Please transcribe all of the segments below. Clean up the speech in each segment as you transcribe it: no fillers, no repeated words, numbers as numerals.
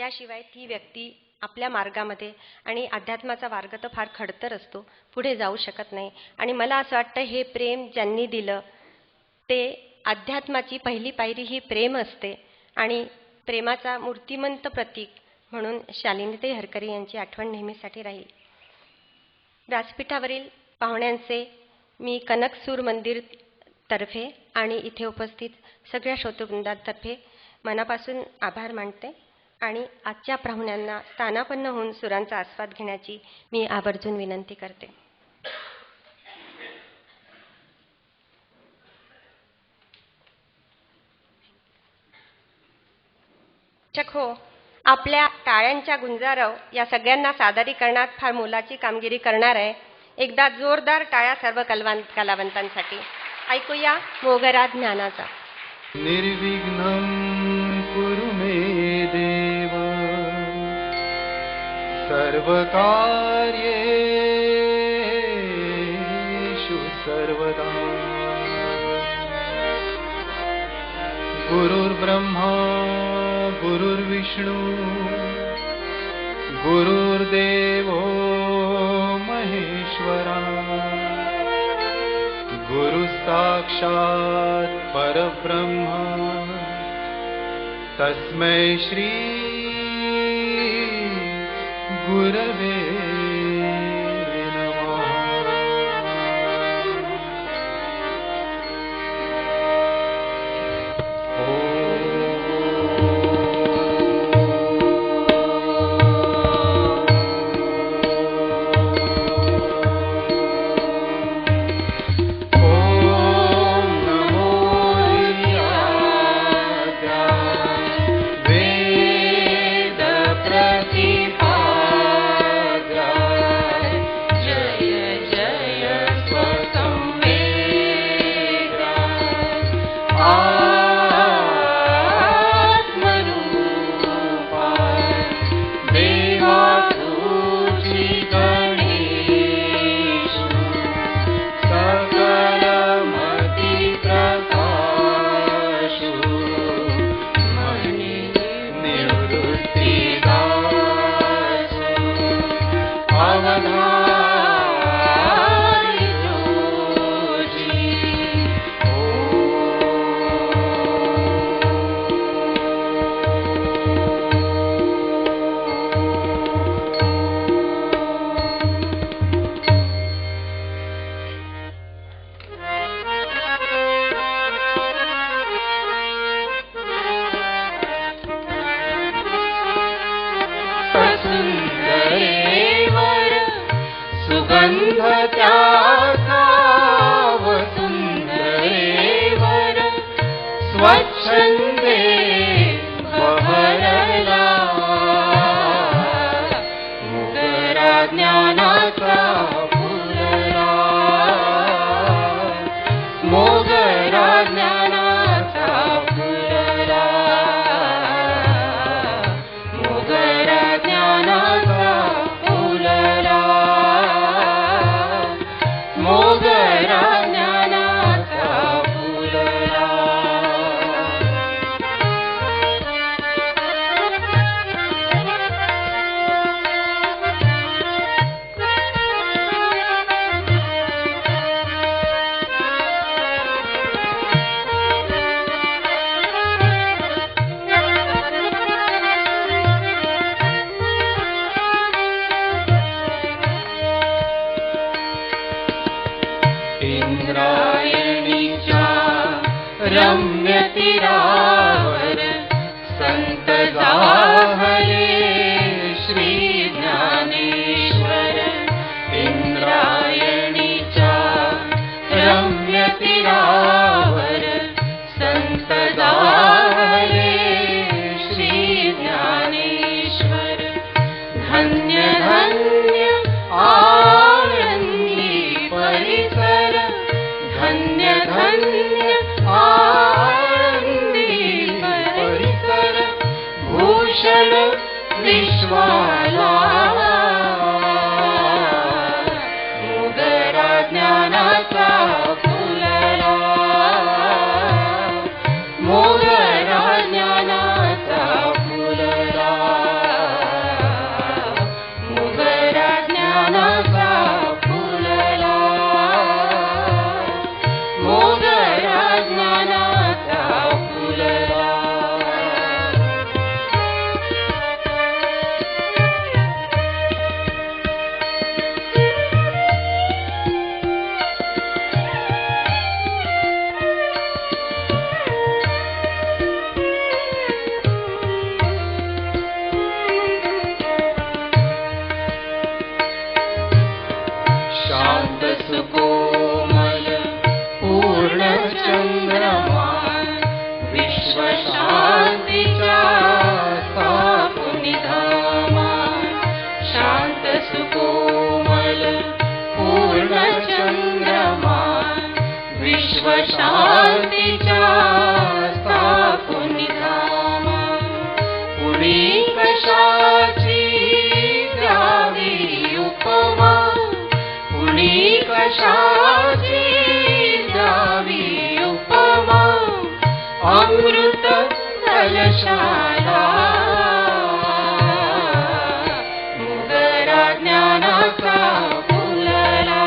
त्याशिवाय ती व्यक्ती आपल्या मार्गामध्ये आणि अध्यात्माचा मार्ग तर फार खडतर असतो, पुढे जाऊ शकत नाही. आणि मला असं वाटतं हे प्रेम ज्यांनी दिलं ते अध्यात्माची पहिली पायरी ही प्रेम असते आणि प्रेमाचा मूर्तिमंत प्रतीक म्हणून शालिनीताई हरकरी यांची आठवण नेहमीसाठी राहील. व्यासपीठावरील पाहुण्यांचे मी कनकसूर मंदिर तर्फे आणि इथे उपस्थित सगळ्या श्रोतृवृंदातर्फे मनापासून आभार मानते आणि आजच्या पाहुण्यांना स्थानापन्न होऊन सुरांचा आस्वाद घेण्याची मी आवर्जून विनंती करते. हो, आपल्या टाळ्यांच्या गुंजारव या सगळ्यांना सादरीकरणात फार मोलाची कामगिरी करणार आहे. एकदा जोरदार टाळ्या सर्व कलावंतांसाठी. ऐकूया मोगरा ज्ञानाचा. निर्विघ्नं कुरु मे देव सर्वकार्येषु सर्वदा. गुरुर्ब्रह्मा गुरुर्विष्णु गुरुर्देवो महेश्वरा. गुरु साक्षात् परब्रह्म तस्मै श्री गुरवे नमः. त्याचा वसुंधरेवर स्वच्छंदे बहरला. मोगरा ज्ञानाचा फुलला. मोगरा ज्ञानाचा फुलला. मोगरा ज्ञानाचा फुलला. मोगरा ज्ञानाचा फुलला. इंद्रायणीच्या रम्य तीरावर संत जाहले श्री ज्ञानेश्वर. इंद्रायणीच्या रम्य तीरावर संत जाहले श्री ज्ञानेश्वर. धन्य धन्य आनंदी परिसर. धन्य धन्य आनंदी परिसर. भूषण विश्वाला. मोगरा ज्ञानाचा फुलला. मोगरा ज्ञानाचा फुलला. शांतीच्या स्थापून धाम, कुणी कशाची द्यावी उपमा, कुणी कशाची द्यावी उपमा, अमृत कलशाला मुगरा ज्ञानाचा फुलला,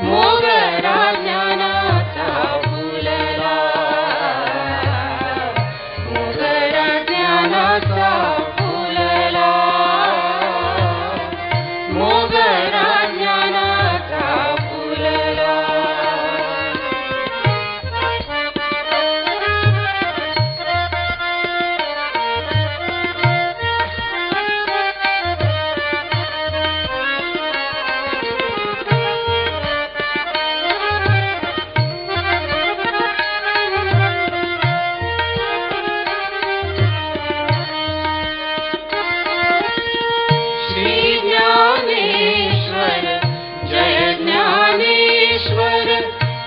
मोगरा ज्ञानाचा फुलला, मोगरा ज्ञानाचा फुलला, मोगरा ज्ञानाचा फुलला. श्री ज्ञानेश्वर जय ज्ञानेश्वर,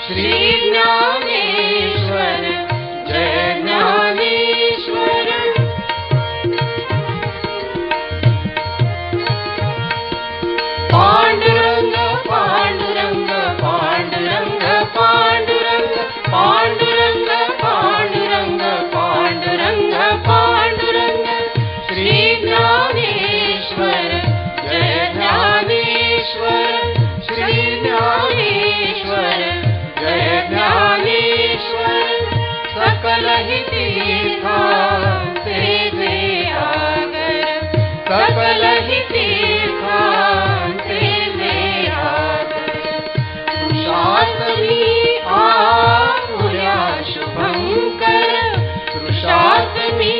श्री ज्ञानेश्वर जय ज्ञानेश्वर. पांडुरंग पांडुरंग पांडुरंग पांडुरंग पांडुरंग पांडुरंग पांडुरंग पांडुरंग, श्री ज्ञानेश्वर जय ज्ञानेश्वर, श्री ज्ञानेश्वर जय ज्ञानेश्वर. सकल ही तीर्थांचे जे आगर, सकल ही तीर्थांचे जे आगर, तृषात मी आपुल्या शुभंकर, तृषात मी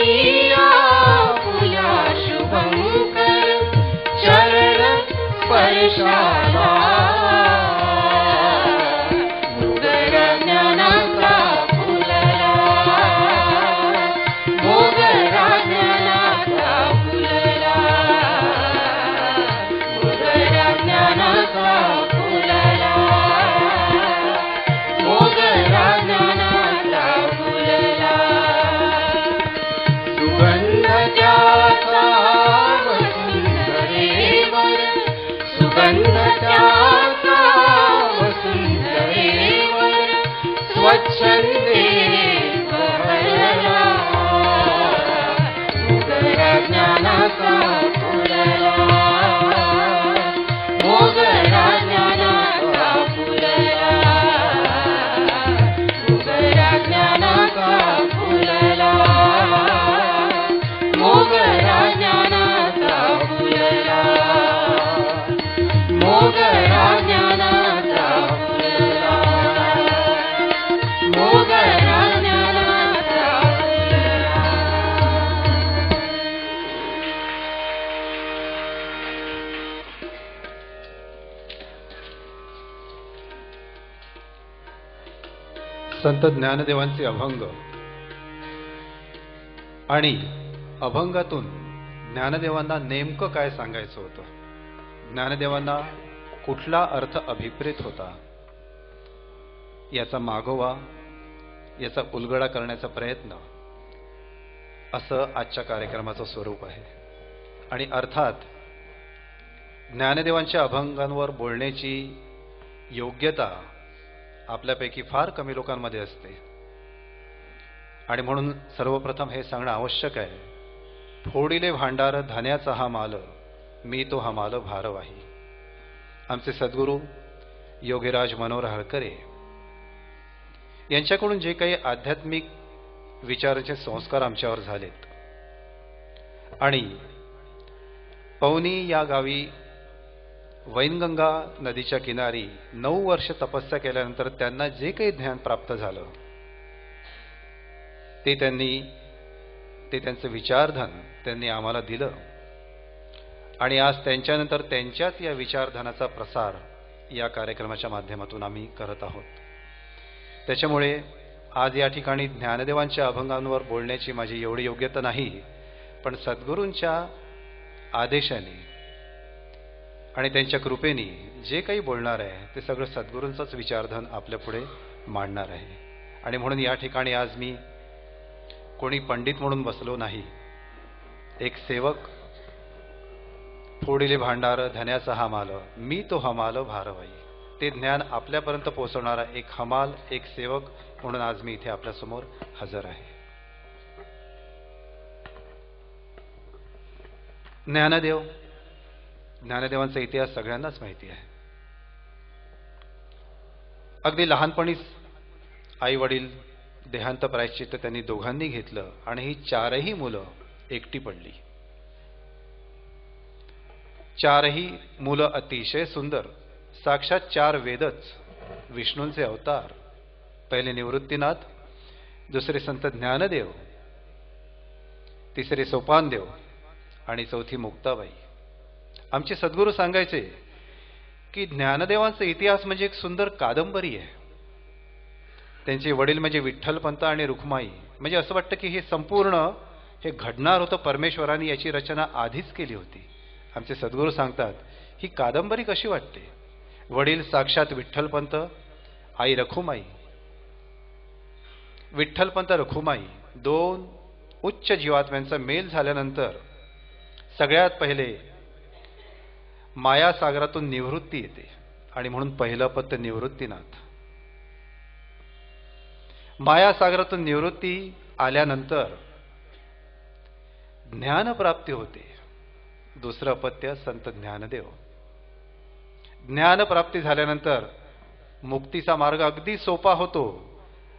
आपुल्या शुभंकर, चरण स्पर्शाला मुगरा ज्ञानाचा फुलला, मोगरा ज्ञानाचा फुलला, मोगरा ज्ञानाचा फुलला, मोगरा ज्ञानाचा फुलला. सुगंध त्याचा वसुंधरेवर, सुगंध त्याचा वसुंधरेवर, स्वच्छंदे बहरला, मोगरा ज्ञानाचा फुलला, मोगरा ज्ञानाचा फुलला, मोगरा ज्ञानाचा फुलला, मोगरा ज्ञानाचा फुलला, मोगरा ज्ञानाचा फुलला, मोगरा ज्ञानाचा फुलला. संत ज्ञानदेवांचे अभंग आणि अभंगातून ज्ञानदेवांना नेमकं काय सांगायचं होतं, ज्ञानदेवांना कुठला अर्थ अभिप्रेत होता, याचा मागोवा, याचा उलगडा करण्याचा प्रयत्न, असं आजच्या कार्यक्रमाचं स्वरूप आहे. आणि अर्थात ज्ञानदेवांच्या अभंगांवर बोलण्याची योग्यता आपल्यापैकी फार कमी लोकांमध्ये असते. आणि म्हणून सर्वप्रथम हे सांगणं आवश्यक आहे, फोडिले भांडार धान्याचा हा माल, मी तो हा माल भारवाही. आमचे सद्गुरू योगीराज मनोहर हळकरे यांच्याकडून जे काही आध्यात्मिक विचाराचे संस्कार आमच्यावर झालेत आणि पवनी या गावी वैनगंगा नदीच्या किनारी 9 वर्ष तपस्या केल्यानंतर त्यांना जे काही ज्ञान प्राप्त झालं ते त्यांचं विचारधन त्यांनी आम्हाला दिलं. आणि आज त्यांच्यानंतर त्यांच्याच या विचारधनाचा प्रसार या कार्यक्रमाच्या माध्यमातून आम्ही करत आहोत. त्याच्यामुळे आज या ठिकाणी ज्ञानदेवांच्या अभंगांवर बोलण्याची माझी एवढी योग्यता नाही, पण सद्गुरूंच्या आदेशाने आणि त्यांच्या कृपेने जे काही बोलणार आहे ते सगळं सद्गुरूंचंच विचारधन आपल्या पुढे मांडणार आहे. आणि म्हणून या ठिकाणी आज मी कोणी पंडित म्हणून बसलो नाही, एक सेवक. फोडिले भांडार धन्याचा हमाल, मी तो हमाल भारवाई. ते ज्ञान आपल्यापर्यंत पोहोचवणारा एक हमाल, एक सेवक म्हणून आज मी इथे आपल्यासमोर हजर आहे. ज्ञानदेव, ज्ञानदेवांचा इतिहास सगळ्यांनाच माहिती आहे. अगदी लहानपणीच आई वडील देहांत प्रायश्चित्त त्यांनी दोघांनी घेतलं आणि ही चारही मुलं एकटी पडली. चारही मुलं अतिशय सुंदर, साक्षात चार वेदच, विष्णूंचे अवतार. पहिले निवृत्तीनाथ, दुसरे संत ज्ञानदेव, तिसरे सोपानदेव आणि चौथी मुक्ताबाई. आमचे सद्गुरू सांगायचे की ज्ञानदेवांचा इतिहास म्हणजे एक सुंदर कादंबरी आहे. त्यांचे वडील म्हणजे विठ्ठलपंत आणि रुक्माई. म्हणजे असं वाटतं की हे संपूर्ण हे घडणार होतं, परमेश्वराने याची रचना आधीच केली होती. आमचे सद्गुरू सांगतात ही कादंबरी कशी वाटते. वडील साक्षात विठ्ठलपंत, आई रखुमाई. विठ्ठलपंत रखुमाई दोन उच्च जीवात्म्यांचा मेल झाल्यानंतर सगळ्यात पहिले मायासागरातून निवृत्ती येते आणि म्हणून पहिलं पद निवृत्तीनाथ. मायासागरातून निवृत्ती आल्यानंतर ज्ञानप्राप्ती होते. दुसरं अपत्य संत ज्ञानदेव. ज्ञानप्राप्ती झाल्यानंतर मुक्तीचा मार्ग अगदी सोपा होतो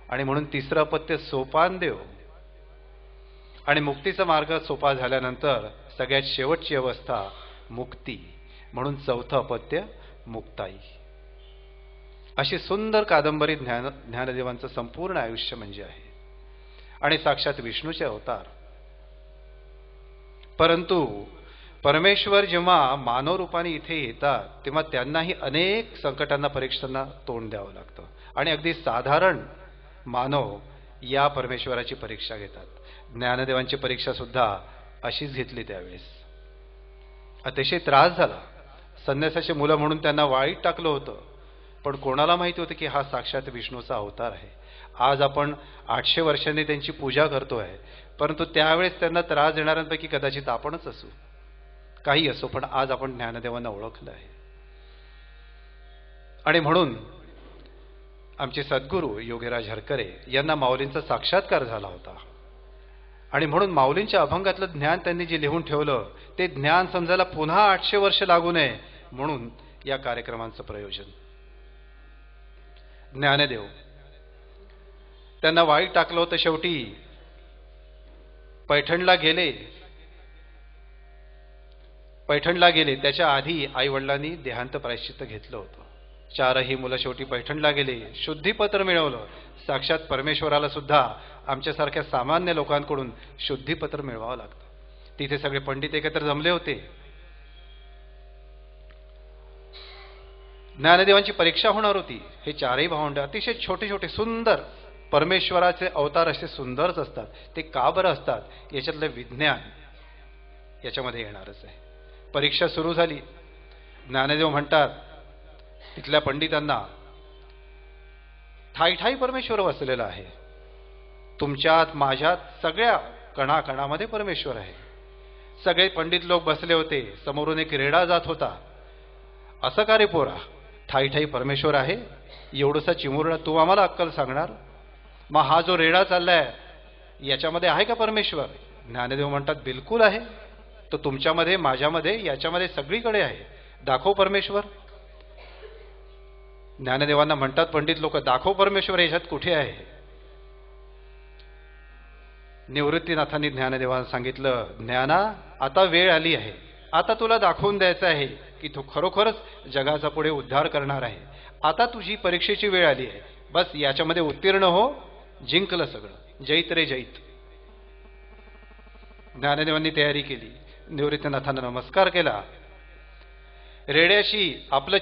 आणि म्हणून तिसरं अपत्य सोपानदेव. आणि मुक्तीचा मार्ग सोपा झाल्यानंतर सगळ्यात शेवटची अवस्था मुक्ती, म्हणून चौथं अपत्य मुक्ताई. अशी सुंदर कादंबरी ज्ञानदेवांचं संपूर्ण आयुष्य म्हणजे आहे आणि साक्षात विष्णूचे अवतार. परंतु परमेश्वर जेव्हा मानव रूपाने इथे येतात तेव्हा त्यांनाही अनेक संकटांना, परीक्षांना तोंड द्यावं लागतं. आणि अगदी साधारण मानव या परमेश्वराची परीक्षा घेतात. ज्ञानदेवांची परीक्षा सुद्धा अशीच घेतली. त्यावेळेस अतिशय त्रास झाला. संन्यासाची मुलं म्हणून त्यांना वाळीत टाकलं होतं, पण कोणाला माहिती होतं की हा साक्षात विष्णूचा अवतार आहे. आज आपण 800 वर्षांनी त्यांची पूजा करतोय, परंतु त्यावेळेस त्यांना त्रास देणाऱ्यांपैकी कदाचित आपणच असू. काही असो, पण आज आपण ज्ञानदेवांना ओळखलं आहे. आणि म्हणून आमचे सद्गुरू योगीराज हरकरे यांना माऊलींचा साक्षात्कार झाला होता. आणि म्हणून माऊलींच्या अभंगातलं ज्ञान त्यांनी जे लिहून ठेवलं ते ज्ञान समजायला पुन्हा 800 वर्ष लागू नये म्हणून या कार्यक्रमांचं प्रयोजन. ज्ञानदेव त्यांना वाईट टाकलं होतं. शेवटी पैठणला गेले. त्याच्या आधी आई वडिलांनी देहांत प्रायश्चित्त घेतलं होतं. चारही मुलं शेवटी पैठणला गेले, शुद्धीपत्र मिळवलं. साक्षात परमेश्वराला सुद्धा आमच्यासारख्या सामान्य लोकांकडून शुद्धीपत्र मिळवावं लागतं. तिथे सगळे पंडित एकत्र जमले होते. ज्ञानदेवांची परीक्षा होणार होती. हे चारही भावंड अतिशय छोटे छोटे सुंदर, परमेश्वराचे अवतार असे सुंदरच असतात. ते का बरं असतात याच्यातलं विज्ञान याच्यामध्ये येणारच आहे. परीक्षा सुरू झाली. ज्ञानदेव म्हणतात तिथल्या पंडितांना, ठाई ठाई परमेश्वर वसलेला आहे. तुमच्यात, माझ्यात, सगळ्या कणाकणामध्ये परमेश्वर आहे. सगळे पंडित लोक बसले होते. समोरून एक रेडा जात होता. असं का रे पोरा, ठाई ठाई परमेश्वर आहे, एवढंसा चिमुरडा तू आम्हाला अक्कल सांगणार? मग हा जो रेडा चाललाय याच्यामध्ये आहे का परमेश्वर? ज्ञानदेव म्हणतात बिलकुल आहे. तो तुमच्यामध्ये, माझ्यामध्ये, याच्यामध्ये सगळीकडे आहे. दाखव परमेश्वर. ज्ञानदेवांना म्हणतात पंडित लोक, दाखव परमेश्वर याच्यात कुठे आहे? निवृत्तीनाथांनी ज्ञानदेवांना सांगितलं, ज्ञाना आता वेळ आली आहे. आता तुला दाखवून द्यायचं आहे की तू खरोखरच जगाचा पुढे उद्धार करणार आहे. आता तुझी परीक्षेची वेळ आली आहे. बस याच्यामध्ये उत्तीर्ण हो, जिंकलं सगळं. जैत रे जैत. ज्ञानदेवांनी तयारी केली. निवृत्तीनाथांना नमस्कार केला. रेड्याशी आपलं